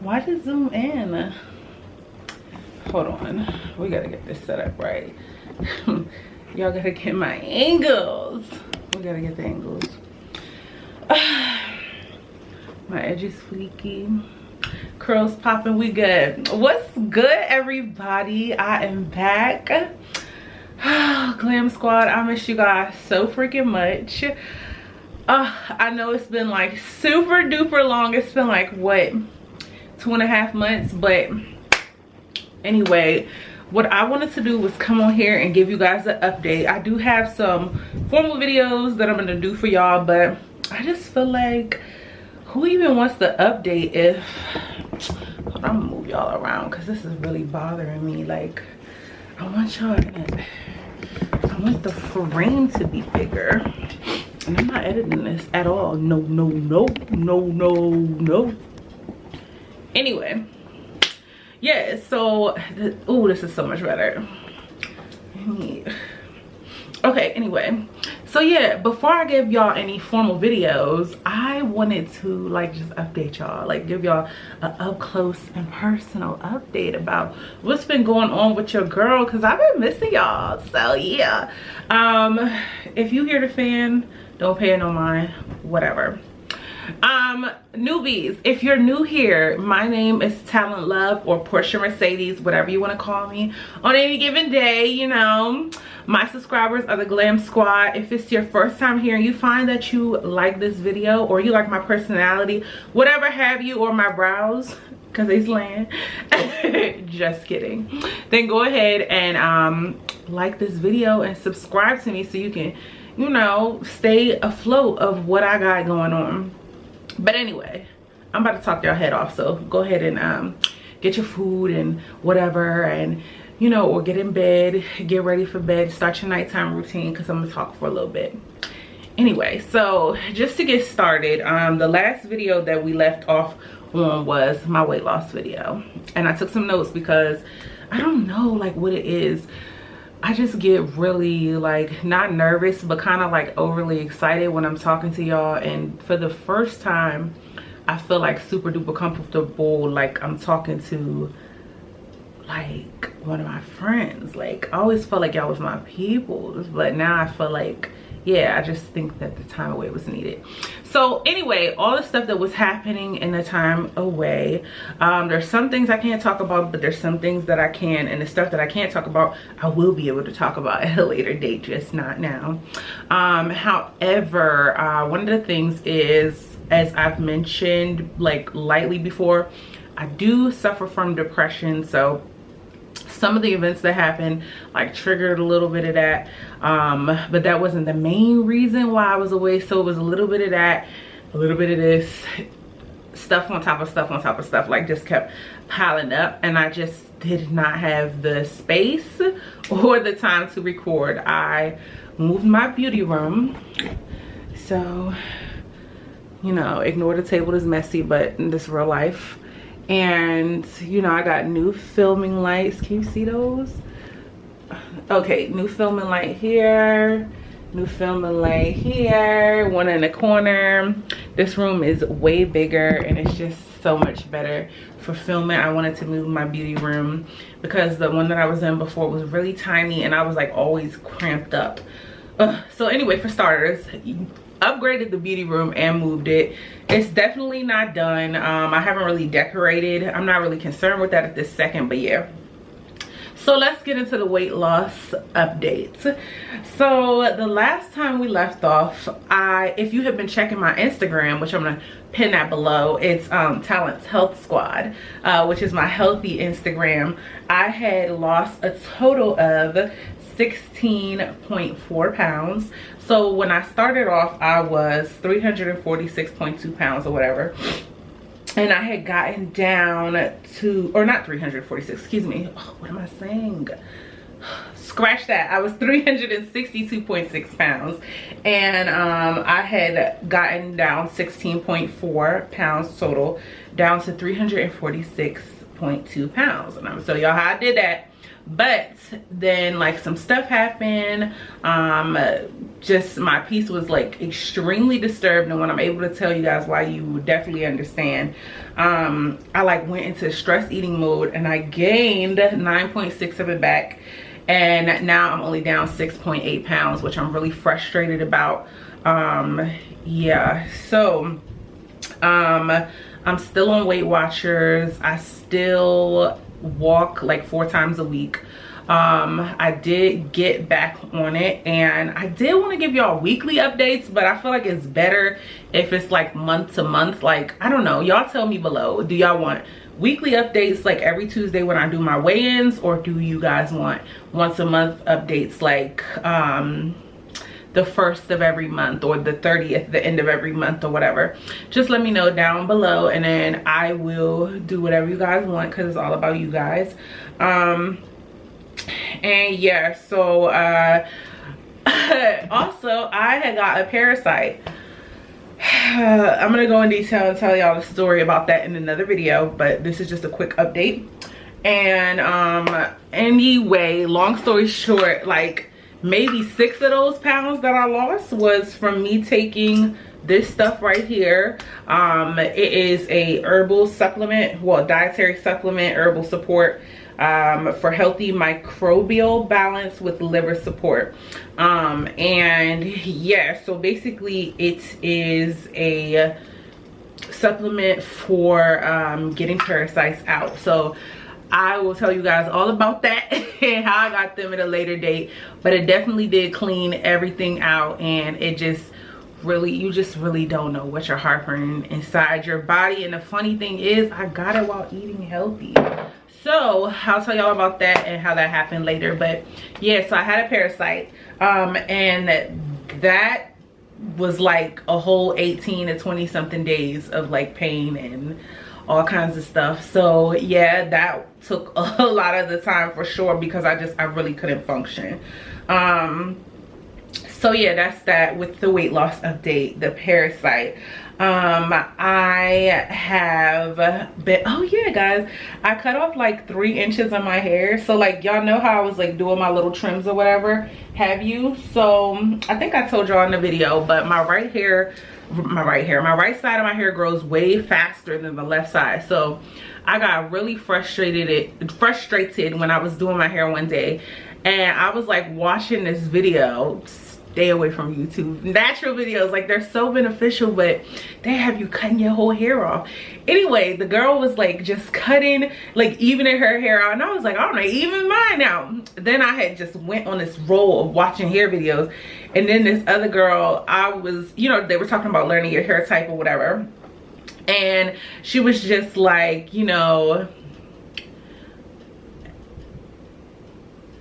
Why did it zoom in? Hold on, we gotta get this set up right. Y'all gotta get my angles. We gotta get the angles. My edge is fleeky, curls popping, we good. What's good, everybody? I am back. Glam Squad, I miss you guys so freaking much. I know it's been like super duper long. It's been like what, 2.5 months, but anyway, what I wanted to do was come on here and give you guys an update. I do have some formal videos that I'm gonna do for y'all, but I just feel like, who even wants the update if, hold on, I'm gonna move y'all around because this is really bothering me. Like, I want y'all in it. I want the frame to be bigger. And I'm not editing this at all. No, no, no, no, no, no. Anyway, yeah, so, oh, this is so much better. Okay, anyway, so yeah, before I give y'all any formal videos, I wanted to like just update y'all, like give y'all an up close and personal update about what's been going on with your girl, because I've been missing y'all. So yeah, if you hear the fan, don't pay it no mind, whatever. Newbies, if you're new here, my name is Talent Love, or Portia Mercedes, whatever you want to call me on any given day. You know, my subscribers are the Glam Squad. If it's your first time here and you find that you like this video, or you like my personality, whatever have you, or my brows, because they slant, just kidding, then go ahead and like this video and subscribe to me so you can, you know, stay afloat of what I got going on. But anyway, I'm about to talk your head off, so go ahead and get your food and whatever, and you know, or get in bed, get ready for bed, start your nighttime routine, because I'm gonna talk for a little bit. Anyway, so just to get started, the last video that we left off on was my weight loss video, and I took some notes because I don't know like what it is. I just get really like, not nervous, but kind of like overly excited when I'm talking to y'all. And for the first time, I feel like super duper comfortable, like I'm talking to like one of my friends. Like, I always felt like y'all was my peoples, but now I feel like, yeah, I just think that the time away was needed. So anyway, all the stuff that was happening in the time away, there's some things I can't talk about, but there's some things that I can, and the stuff that I can't talk about, I will be able to talk about at a later date, just not now. However, one of the things is, as I've mentioned like lightly before, I do suffer from depression. So some of the events that happened like triggered a little bit of that, but that wasn't the main reason why I was away. So it was a little bit of that, a little bit of this, stuff on top of stuff on top of stuff, like just kept piling up, and I just did not have the space or the time to record. I moved my beauty room, so you know, ignore the table is messy, but in this real life. And you know, I got new filming lights. Can you see those? Okay, new filming light here, new filming light here, one in the corner. This room is way bigger and it's just so much better for filming. I wanted to move my beauty room because the one that I was in before was really tiny and I was like always cramped up. So anyway, for starters, upgraded the beauty room and moved it. It's definitely not done. I haven't really decorated. I'm not really concerned with that at this second, but yeah. So let's get into the weight loss updates. So the last time we left off, if you have been checking my Instagram, which I'm gonna pin that below, it's Talent's Health Squad, which is my healthy Instagram. I had lost a total of 16.4 pounds. So when I started off, I was 346.2 pounds or whatever. And I had gotten down to, or not 346, excuse me. Oh, what am I saying? Scratch that. I was 362.6 pounds. And I had gotten down 16.4 pounds total, down to 346 8.2 pounds. And I'm gonna show y'all how I did that. But then like some stuff happened, just my piece was like extremely disturbed, and when I'm able to tell you guys why, you would definitely understand. I like went into stress eating mode, and I gained 9.6 of it back, and now I'm only down 6.8 pounds, which I'm really frustrated about. Yeah, so I'm still on Weight Watchers. I still walk like 4 times a week. I did get back on it, and I did want to give y'all weekly updates, but I feel like it's better if it's like month to month. Like, I don't know, y'all tell me below, do y'all want weekly updates like every Tuesday when I do my weigh-ins, or do you guys want once a month updates like the 1st of every month or the 30th, the end of every month or whatever? Just let me know down below, and then I will do whatever you guys want, because it's all about you guys. And yeah, so also I had got a parasite. I'm gonna go in detail and tell y'all the story about that in another video, but this is just a quick update. And anyway, long story short, like maybe 6 of those pounds that I lost was from me taking this stuff right here. It is a herbal supplement, well, dietary supplement, herbal support for healthy microbial balance with liver support. And yeah, so basically it is a supplement for getting parasites out. So I will tell you guys all about that and how I got them at a later date, but it definitely did clean everything out, and it just really, you just really don't know what you're harboring inside your body. And the funny thing is, I got it while eating healthy. So I'll tell y'all about that and how that happened later. But yeah, so I had a parasite, and that was like a whole 18 to 20 something days of like pain and all kinds of stuff. So yeah, that took a lot of the time for sure, because I really couldn't function. So yeah, that's that with the weight loss update, the parasite. I have been, oh yeah guys, I cut off like 3 inches of my hair. So like, y'all know how I was like doing my little trims or whatever, have you? So I think I told y'all in the video, but my right side of my hair grows way faster than the left side. So I got really frustrated when I was doing my hair one day, and I was like watching this video. Stay away from YouTube. Natural videos, like, they're so beneficial, but they have you cutting your whole hair off. Anyway, the girl was like just cutting, like evening her hair out, and I was like, I'm not even mine now. Then I had just went on this roll of watching hair videos, and then this other girl, I was, you know, they were talking about learning your hair type or whatever, and she was just like, you know,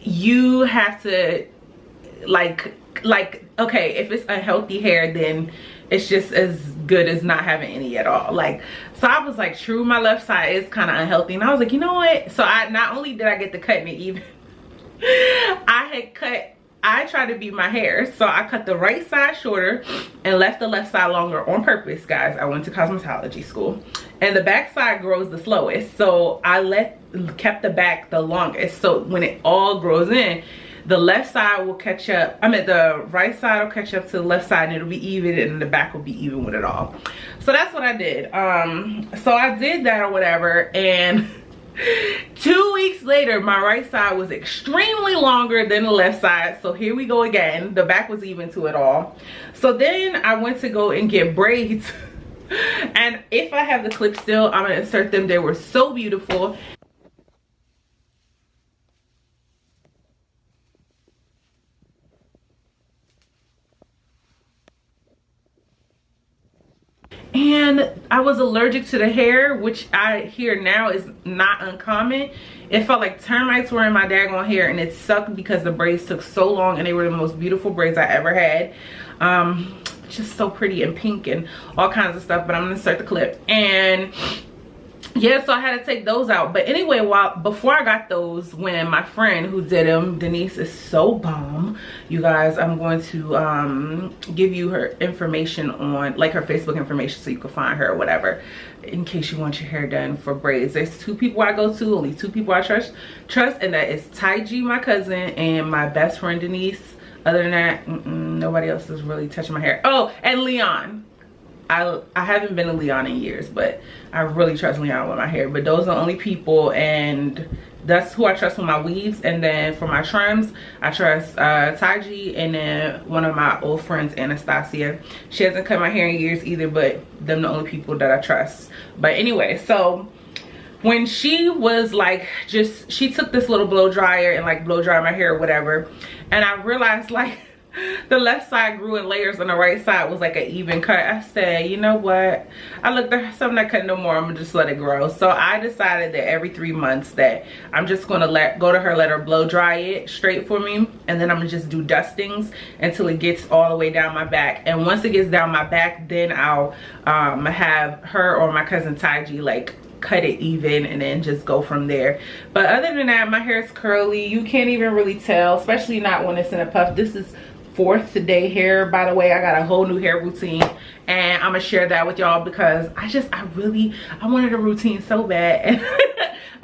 you have to like okay, if it's unhealthy hair, then it's just as good as not having any at all. Like, so I was like, true, my left side is kind of unhealthy, and I was like, you know what? So I not only did I get to cutting it even, I tried to beat my hair, so I cut the right side shorter and left the left side longer on purpose, guys. I went to cosmetology school, and the back side grows the slowest, so I kept the back the longest. So when it all grows in, the left side will catch up, the right side will catch up to the left side, and it'll be even, and the back will be even with it all. So that's what I did. So I did that or whatever, and 2 weeks later, my right side was extremely longer than the left side. So here we go again. The back was even to it all. So then I went to go and get braids. And if I have the clip still, I'm gonna insert them. They were so beautiful. And I was allergic to the hair, which I hear now is not uncommon. It felt like termites were in my daggone hair, and it sucked because the braids took so long, and they were the most beautiful braids I ever had. Just so pretty and pink and all kinds of stuff, but I'm gonna insert the clip. And yeah, so I had to take those out. But anyway, before I got those, when my friend who did them, Denise, is so bomb, you guys, I'm going to give you her information on, like, her Facebook information, so you can find her or whatever, in case you want your hair done for braids. There's 2 people I go to, only 2 people I trust, and that is Taiji, my cousin, and my best friend Denise. Other than that, nobody else is really touching my hair. Oh, and Leon. I haven't been to Leon in years, but I really trust Leon with my hair. But those are the only people, and that's who I trust with my weaves. And then for my trims, I trust Taiji, and then one of my old friends, Anastasia. She hasn't cut my hair in years either, but them the only people that I trust. But anyway, so when she was like, she took this little blow dryer and like blow dry my hair or whatever, and I realized like the left side grew in layers and the right side was like an even cut. I said, you know what, I looked at something not cut no more, I'm gonna just let it grow. So I decided that every 3 months that I'm just gonna go to her, let her blow dry it straight for me, and then I'm gonna just do dustings until it gets all the way down my back. And once it gets down my back, then I'll have her or my cousin Taiji like cut it even and then just go from there. But other than that, my hair is curly. You can't even really tell, especially not when it's in a puff. This is 4th day hair, by the way. I got a whole new hair routine, and I'm gonna share that with y'all because I wanted a routine so bad, and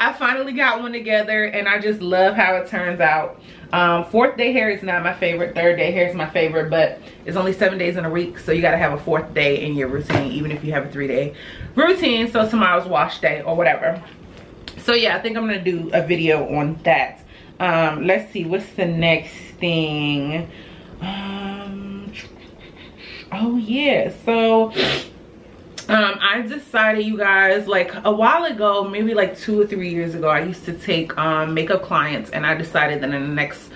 I finally got one together, and I just love how it turns out. 4th day hair is not my favorite. 3rd day hair is my favorite, but it's only 7 days in a week, so you gotta have a 4th day in your routine, even if you have a 3-day routine. So tomorrow's wash day or whatever. So yeah, I think I'm gonna do a video on that. Let's see, what's the next thing? Oh yeah, so I decided, you guys, like a while ago, maybe like 2 or 3 years ago, I used to take makeup clients, and I decided that in the next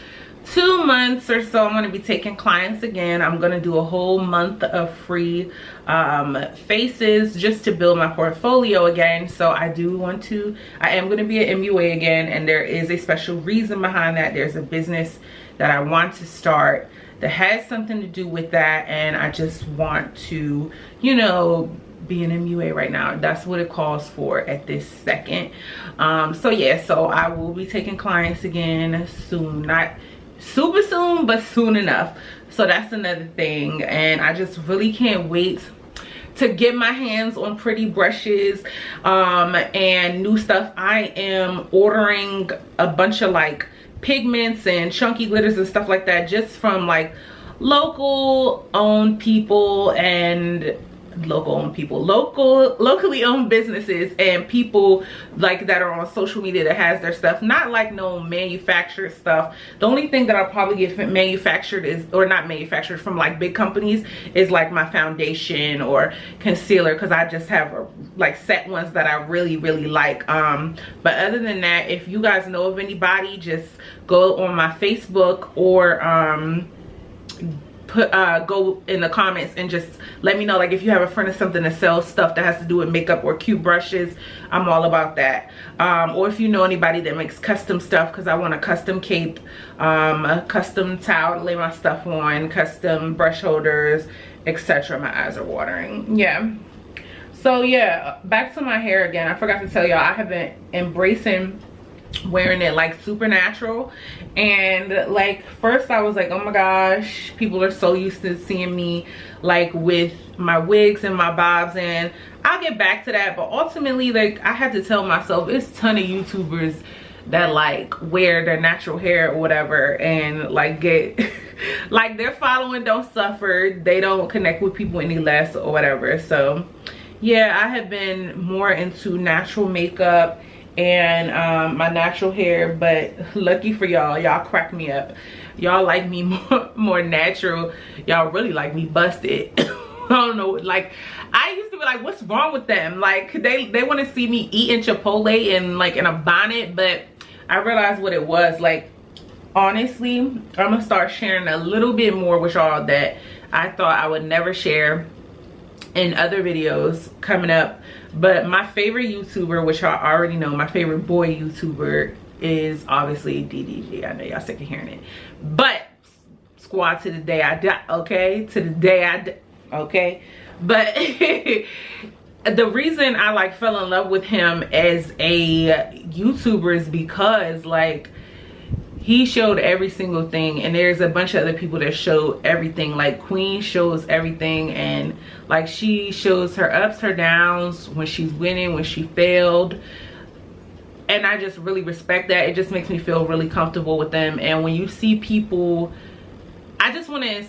2 months or so I'm going to be taking clients again. I'm going to do a whole month of free faces just to build my portfolio again. So I am going to be at MUA again, and there is a special reason behind that. There's a business that I want to start that has something to do with that, and I just want to, you know, be an MUA right now. That's what it calls for at this second. So yeah, so I will be taking clients again soon, not super soon, but soon enough. So that's another thing, and I just really can't wait to get my hands on pretty brushes and new stuff. I am ordering a bunch of like pigments and chunky glitters and stuff like that, just from like locally owned businesses and people like that are on social media that has their stuff, not like no manufactured stuff. The only thing that I'll probably get manufactured from like big companies is like my foundation or concealer, because I just have like set ones that I really like. But other than that, if you guys know of anybody, just go on my Facebook or go in the comments and just let me know, like if you have a friend or something that sells stuff that has to do with makeup or cute brushes. I'm all about that. Or if you know anybody that makes custom stuff, because I want a custom cape, a custom towel to lay my stuff on, custom brush holders, etc. My eyes are watering. Yeah, so yeah, back to my hair again. I forgot to tell y'all, I have been embracing wearing it like super natural. And like first I was like, oh my gosh, people are so used to seeing me like with my wigs and my bobs, and I'll get back to that. But ultimately, like, I had to tell myself, it's a ton of YouTubers that like wear their natural hair or whatever and like get like their following don't suffer, they don't connect with people any less or whatever. So yeah, I have been more into natural makeup and my natural hair. But lucky for y'all crack me up. Y'all like me more natural. Y'all really like me busted. I don't know, like I used to be like, what's wrong with them? Like they want to see me eating Chipotle and like in a bonnet. But I realized what it was. Like honestly, I'm gonna start sharing a little bit more with y'all that I thought I would never share in other videos coming up. But my favorite YouTuber, which y'all already know, my favorite boy YouTuber is obviously DDG. I know y'all sick of hearing it, but squad, to the day I die, okay? To the day I die, okay? But the reason I like fell in love with him as a YouTuber is because like he showed every single thing, and there's a bunch of other people that show everything. Like Queen shows everything, and like she shows her ups, her downs, when she's winning, when she failed. And I just really respect that. It just makes me feel really comfortable with them. And when you see people, I just want to,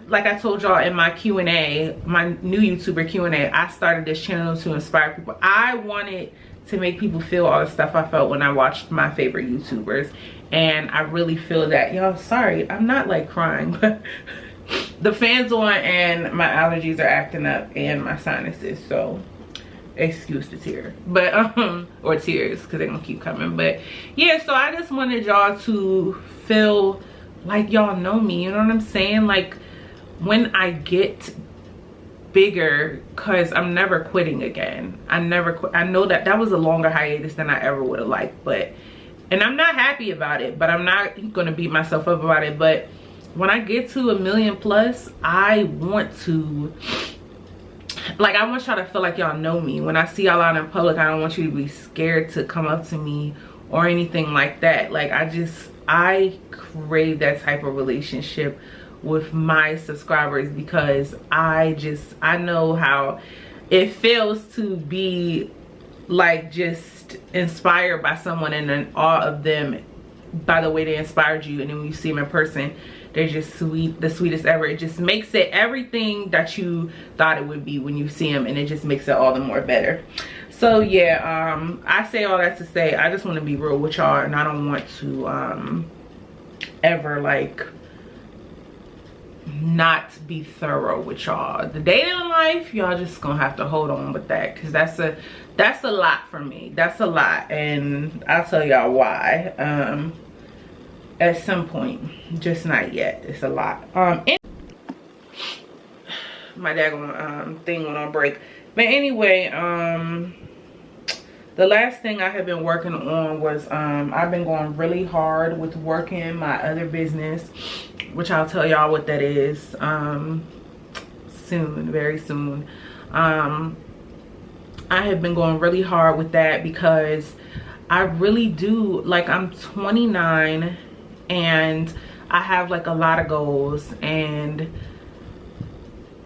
like I told y'all in my Q&A, my new YouTuber Q&A, I started this channel to inspire people. I wanted to make people feel all the stuff I felt when I watched my favorite YouTubers. And I really feel that, y'all, sorry, I'm not like crying, but the fans on and my allergies are acting up and my sinuses, so excuse the tear, but or tears, because they're gonna keep coming. But yeah, so I just wanted y'all to feel like y'all know me, you know what I'm saying? Like when I get bigger, because I'm never quitting again. I never quit. I know that was a longer hiatus than I ever would have liked, but and I'm not happy about it, but I'm not gonna beat myself up about it. But when I get to 1 million plus, I want to, like, I want y'all to feel like y'all know me. When I see y'all out in public, I don't want you to be scared to come up to me or anything like that. Like, I crave that type of relationship with my subscribers, because I know how it feels to be like just inspired by someone and in awe of them by the way they inspired you, and then when you see them in person, they're just sweet, the sweetest ever. It just makes it everything that you thought it would be when you see them, and it just makes it all the more better. So yeah, I say all that to say I just want to be real with y'all, and I don't want to ever like not be thorough with y'all. The dating life, y'all just gonna have to hold on with that, because that's a lot for me. That's a lot, and I'll tell y'all why at some point, just not yet. It's a lot. My daggone thing went on break, but anyway, the last thing I have been working on was I've been going really hard with working my other business, which I'll tell y'all what that is soon, very soon. I have been going really hard with that because I really do, like, I'm 29 and I have like a lot of goals, and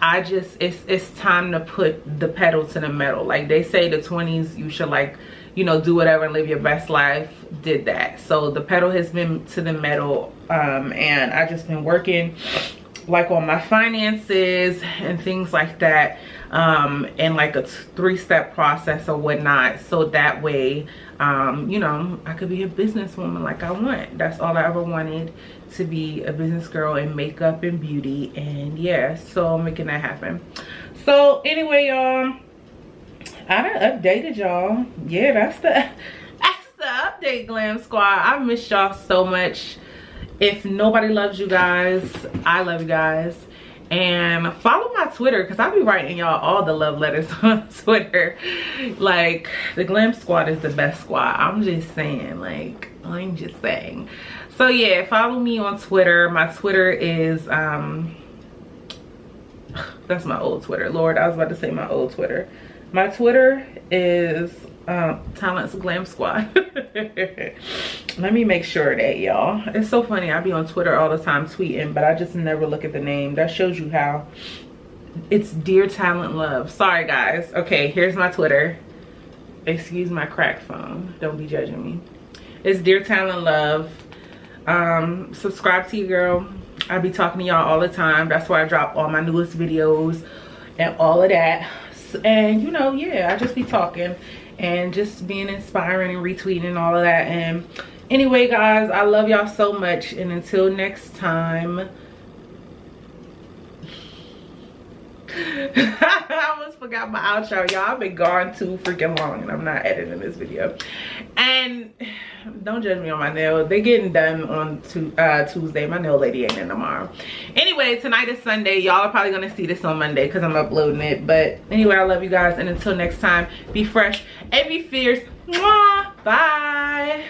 I just, it's time to put the pedal to the metal. Like they say, the 20s you should, like, you know, do whatever and live your best life. Did that. So the pedal has been to the metal, and I just been working like on my finances and things like that, and like a 3-step process or whatnot, so that way you know, I could be a businesswoman like I want. That's all I ever wanted, to be a business girl in makeup and beauty. And yeah, so I'm making that happen. So anyway, y'all, I done updated y'all. Yeah, that's the update, Glam Squad. I miss y'all so much. If nobody loves you guys, I love you guys. And follow my Twitter, because I'll be writing y'all all the love letters on Twitter. Like, the Glam Squad is the best squad. I'm just saying, like, I'm just saying. So yeah, follow me on Twitter. My Twitter is that's my old Twitter. Lord, I was about to say my old Twitter. My Twitter is Talentsglamsquad. Let me make sure that, y'all. It's so funny, I be on Twitter all the time tweeting, but I just never look at the name. That shows you how. It's Dear Talent Love. Sorry guys. Okay, here's my Twitter. Excuse my cracked phone, don't be judging me. It's Dear Talent Love. Subscribe to your girl. I be talking to y'all all the time. That's where I drop all my newest videos and all of that. And you know, yeah, I just be talking and just being inspiring and retweeting and all of that. And anyway guys, I love y'all so much, and until next time. I almost forgot my outro, y'all. I've been gone too freaking long and I'm not editing this video. And don't judge me on my nails, they getting done on Tuesday. My nail lady ain't in tomorrow. Anyway, tonight is Sunday. Y'all are probably gonna see this on Monday because I'm uploading it. But anyway, I love you guys, and until next time, be fresh and be fierce. Mwah! Bye.